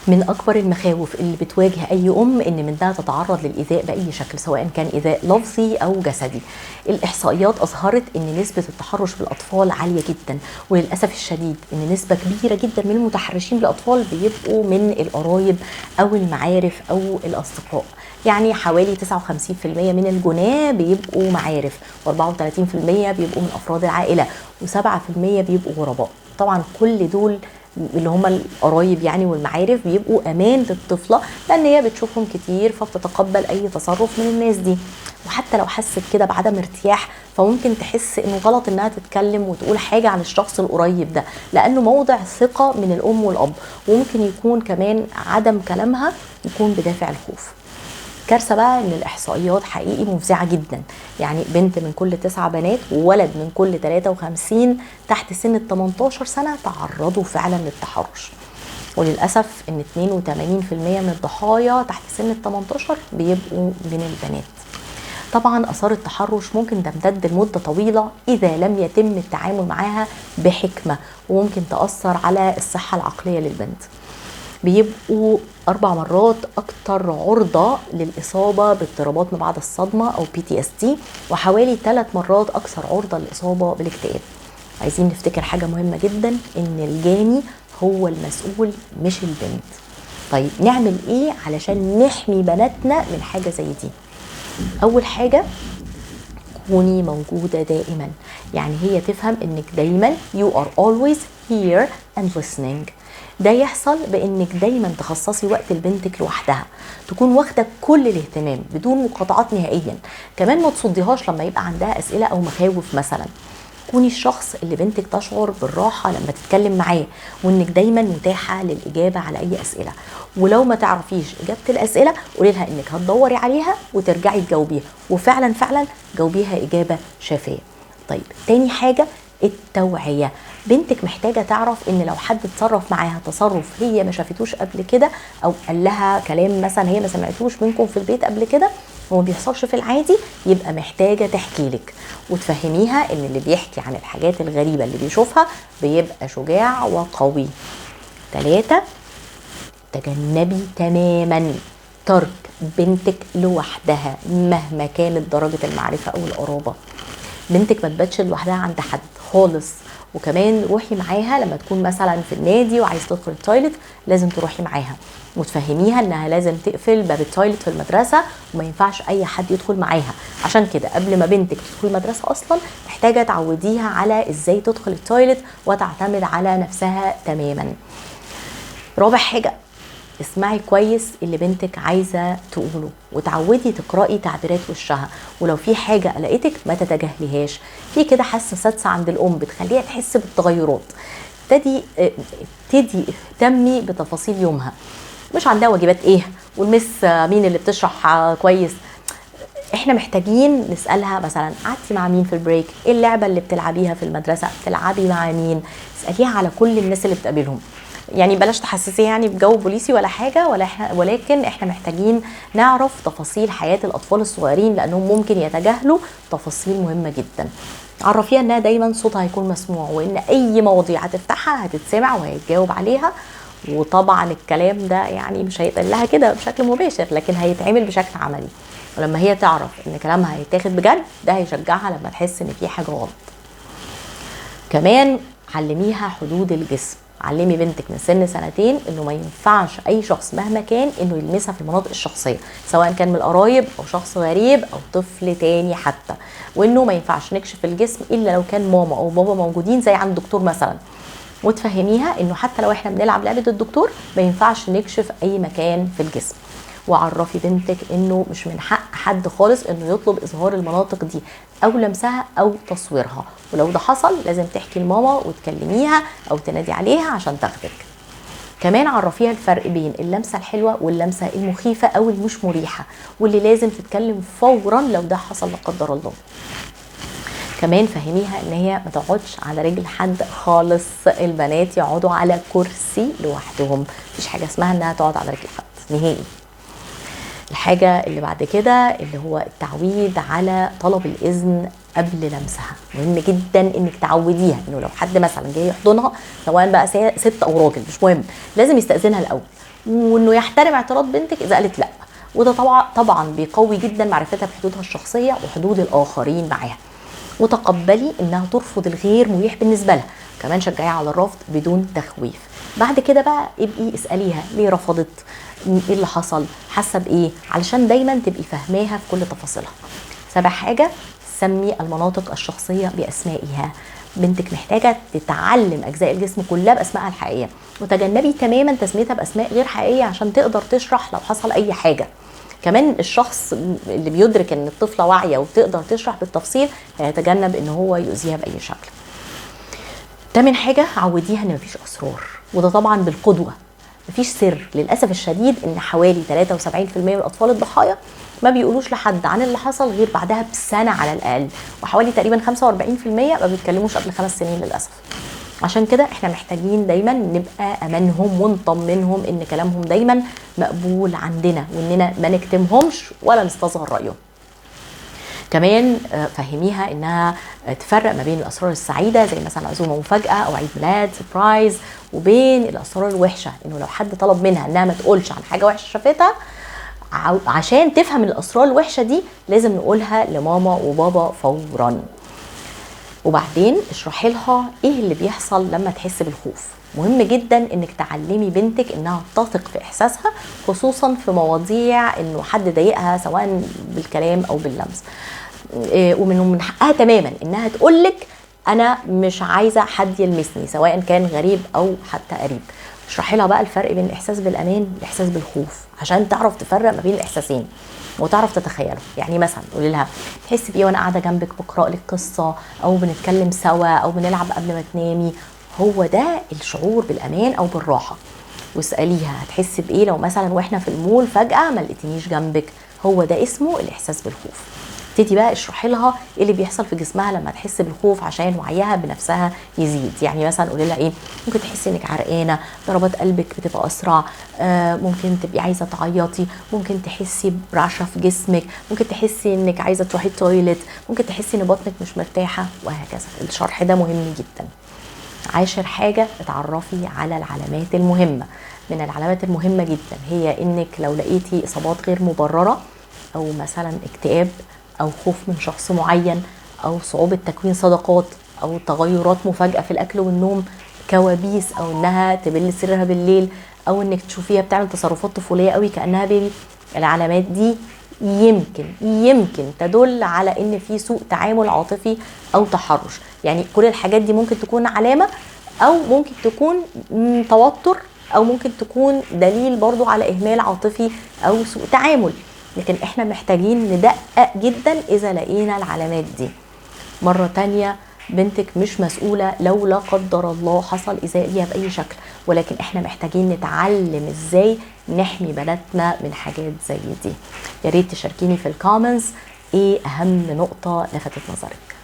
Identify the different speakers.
Speaker 1: من أكبر المخاوف اللي بتواجه أي أم إن منها تتعرض للإيذاء بأي شكل، سواء كان إيذاء لفظي أو جسدي. الإحصائيات أظهرت إن نسبة التحرش بالأطفال عالية جدا، وللأسف الشديد إن نسبة كبيرة جدا من المتحرشين بالأطفال بيبقوا من القرايب أو المعارف أو الأصدقاء. يعني حوالي 59% من الجناه بيبقوا معارف، و34% بيبقوا من أفراد العائلة، و7% بيبقوا غرباء. طبعا كل دول اللي هم القرايب يعني والمعارف بيبقوا امان للطفله، لان هي بتشوفهم كتير فبتتقبل اي تصرف من الناس دي. وحتى لو حست كده بعدم ارتياح فممكن تحس انه غلط انها تتكلم وتقول حاجه عن الشخص القريب ده، لانه موضع ثقه من الام والاب، وممكن يكون كمان عدم كلامها يكون بدافع الخوف. كارثه بقى ان الاحصائيات حقيقي مفزعه جدا. يعني بنت من كل 9 بنات وولد من كل 53 تحت سن 18 سنه تعرضوا فعلا للتحرش. وللاسف ان 82% من الضحايا تحت سن 18 بيبقوا من البنات. طبعا اثار التحرش ممكن تمتد لمده طويله اذا لم يتم التعامل معاها بحكمه، وممكن تاثر على الصحه العقليه للبنت. بيبقوا 4 مرات أكتر عرضة للإصابة باضطرابات ما بعد الصدمة أو PTSD، وحوالي 3 مرات أكثر عرضة للإصابة بالاكتئاب. عايزين نفتكر حاجة مهمة جدا، إن الجاني هو المسؤول مش البنت. طيب نعمل إيه علشان نحمي بناتنا من حاجة زي دي؟ أول حاجة، كوني موجودة دائما. يعني هي تفهم إنك دايما you are always here and listening. ده يحصل بانك دايما تخصصي وقت لبنتك لوحدها، تكون واخده كل الاهتمام بدون مقاطعات نهائيا. كمان ما تصديهاش لما يبقى عندها اسئله او مخاوف مثلا. كوني الشخص اللي بنتك تشعر بالراحه لما تتكلم معاه، وانك دايما متاحه للاجابه على اي اسئله. ولو ما تعرفيش اجابه الاسئله قولي لها انك هتدوري عليها وترجعي تجاوبيها، وفعلا جاوبيها اجابه شافيه. طيب تاني حاجه، التوعيه. بنتك محتاجة تعرف ان لو حد اتصرف معاها تصرف هي ما شافتوش قبل كده، او قال لها كلام مثلا هي ما سمعتوش منكم في البيت قبل كده وما بيحصلش في العادي، يبقى محتاجة تحكي لك وتفهميها ان اللي بيحكي عن الحاجات الغريبة اللي بيشوفها بيبقى شجاع وقوي. 3، تجنبي تماما ترك بنتك لوحدها مهما كانت درجة المعرفة او القرابة. بنتك ما تباتش لوحدها عند حد خالص. وكمان روحي معاها لما تكون مثلا في النادي وعايز تدخل التويلت، لازم تروحي معاها وتفهميها انها لازم تقفل باب التويلت في المدرسه وما ينفعش اي حد يدخل معاها. عشان كده قبل ما بنتك تدخل المدرسه اصلا محتاجه تعوديها على ازاي تدخل التويلت وتعتمد على نفسها تماما. رابع حاجه، اسمعي كويس اللي بنتك عايزه تقوله، وتعودي تقراي تعبيرات وشها، ولو في حاجه قلقتك ما تتجاهليهاش. في كده حاسه سادسه عند الام بتخليها تحس بالتغيرات. ابتدي اهتمي بتفاصيل يومها، مش عندها واجبات ايه، والمس مين اللي بتشرح كويس. احنا محتاجين نسالها مثلا قعدتي مع مين في البريك، ايه اللعبه اللي بتلعبيها في المدرسه، بتلعبي مع مين. اساليها على كل الناس اللي بتقابلهم. يعني بلاش تحسسيه يعني بجو بوليسي ولا حاجه، ولكن احنا محتاجين نعرف تفاصيل حياه الاطفال الصغيرين، لانهم ممكن يتجاهلوا تفاصيل مهمه جدا. عرفيها انها دايما صوتها هيكون مسموع، وان اي مواضيع هتفتحها هتتسمع وهيتجاوب عليها. وطبعا الكلام ده يعني مش هيتقال لها كده بشكل مباشر، لكن هيتعمل بشكل عملي. ولما هي تعرف ان كلامها هيتاخد بجد، ده هيشجعها لما تحس ان في حاجه غلط. كمان علميها حدود الجسم. علمي بنتك من سن 2 انه ما ينفعش اي شخص مهما كان انه يلمسها في المناطق الشخصيه، سواء كان من القرايب او شخص غريب او طفل تاني حتى. وانه ما ينفعش نكشف الجسم الا لو كان ماما او بابا موجودين زي عند الدكتور مثلا. وتفهميها انه حتى لو احنا بنلعب لعبه الدكتور ما ينفعش نكشف اي مكان في الجسم. وعرفي بنتك انه مش من حق حد خالص انه يطلب اظهار المناطق دي او لمسها او تصويرها، ولو ده حصل لازم تحكي لماما وتكلميها او تنادي عليها عشان تاخدك. كمان عرفيها الفرق بين اللمسه الحلوه واللمسه المخيفه او المش مريحه، واللي لازم تتكلم فورا لو ده حصل لا قدر الله. كمان فهميها ان هي ما تقعدش على رجل حد خالص. البنات يقعدوا على كرسي لوحدهم، مفيش حاجه اسمها انها تقعد على رجل حد نهائي. الحاجة اللي بعد كده اللي هو التعويد على طلب الإذن قبل لمسها. مهم جدا انك تعوديها انه لو حد مثلا جاي يحضنها، سواء بقى ست او راجل مش مهم، لازم يستأذنها الاول وانه يحترم اعتراض بنتك اذا قالت لا. وده طبعا بيقوي جدا معرفتها بحدودها الشخصيه وحدود الاخرين معاها. وتقبلي انها ترفض الغير مريح بالنسبه لها، كمان شجعيها على الرفض بدون تخويف. بعد كده بقى ابقي اساليها ليه رفضت، ايه اللي حصل، حاسه بايه، علشان دايما تبقي فاهماها في كل تفاصيلها. سابع حاجه، سمي المناطق الشخصيه باسمائها. بنتك محتاجه تتعلم اجزاء الجسم كلها باسمائها الحقيقيه، وتجنبي تماما تسميتها باسماء غير حقيقيه عشان تقدر تشرح لو حصل اي حاجه. كمان الشخص اللي بيدرك ان الطفله واعيه وتقدر تشرح بالتفصيل هيتجنب ان هو يؤذيها باي شكل. تامن حاجه، عوديها ان مفيش اسرار، وده طبعا بالقدوه. مفيش سر. للاسف الشديد ان حوالي 73% من الاطفال الضحايا ما بيقولوش لحد عن اللي حصل غير بعدها بسنه على الاقل، وحوالي تقريبا 45% ما بيتكلموش قبل 5 سنين للاسف. عشان كده احنا محتاجين دايما نبقى امانهم ونطمنهم ان كلامهم دايما مقبول عندنا، واننا ما نكتمهمش ولا نستصغر رايهم. كمان فهميها انها تفرق ما بين الاسرار السعيده زي مثلا عزومه مفاجاه او عيد ميلاد سربرايز، وبين الاسرار الوحشه، انه لو حد طلب منها انها ما تقولش عن حاجه وحشه شافتها، عشان تفهم الاسرار الوحشه دي لازم نقولها لماما وبابا فورا. وبعدين اشرحي لها ايه اللي بيحصل لما تحس بالخوف. مهم جدا انك تعلمي بنتك انها تثق في احساسها، خصوصا في مواضيع انه حد ضايقها سواء بالكلام او باللمس. ومن حقها تماما انها تقولك انا مش عايزه حد يلمسني سواء كان غريب او حتى قريب. اشرحي لها بقى الفرق بين الاحساس بالامان والاحساس بالخوف عشان تعرف تفرق ما بين الاحساسين وتعرف تتخيله. يعني مثلا قولي لها تحسي بايه وانا قاعده جنبك بقرا لك قصه او بنتكلم سوا او بنلعب قبل ما تنامي، هو ده الشعور بالامان او بالراحه. واساليها هتحسي بايه لو مثلا واحنا في المول فجاه ما لقيتنيش جنبك، هو ده اسمه الاحساس بالخوف. ابتدي بقى اشرحي لها ايه اللي بيحصل في جسمها لما تحس بالخوف عشان وعيها بنفسها يزيد. يعني مثلا قولي لها ايه، ممكن تحسي انك عرقانه، ضربات قلبك بتبقى اسرع، ممكن تبقي عايزه تعيطي، ممكن تحسي برعشه في جسمك، ممكن تحسي انك عايزه تروحي التويليت، ممكن تحسي ان بطنك مش مرتاحه، وهكذا. الشرح ده مهم جدا. 10 حاجه، اتعرفي على العلامات المهمه. من العلامات المهمه جدا هي انك لو لقيتي اصابات غير مبرره، او مثلا اكتئاب، او خوف من شخص معين، او صعوبة تكوين صداقات، او تغيرات مفاجئة في الاكل والنوم، كوابيس، او انها تبل سرها بالليل، او انك تشوفيها بتعمل تصرفات طفولية قوي كأنها بيبي. العلامات دي يمكن تدل على ان في سوء تعامل عاطفي او تحرش. يعني كل الحاجات دي ممكن تكون علامة، او ممكن تكون توتر، او ممكن تكون دليل برضو على اهمال عاطفي او سوء تعامل. لكن احنا محتاجين ندقق جدا اذا لقينا العلامات دي. مرة تانية، بنتك مش مسؤولة لو لا قدر الله حصل إيذاء ليها بأي شكل، ولكن احنا محتاجين نتعلم ازاي نحمي بناتنا من حاجات زي دي. يا ريت تشاركيني في الكومنتس ايه أهم نقطة لفتت نظرك.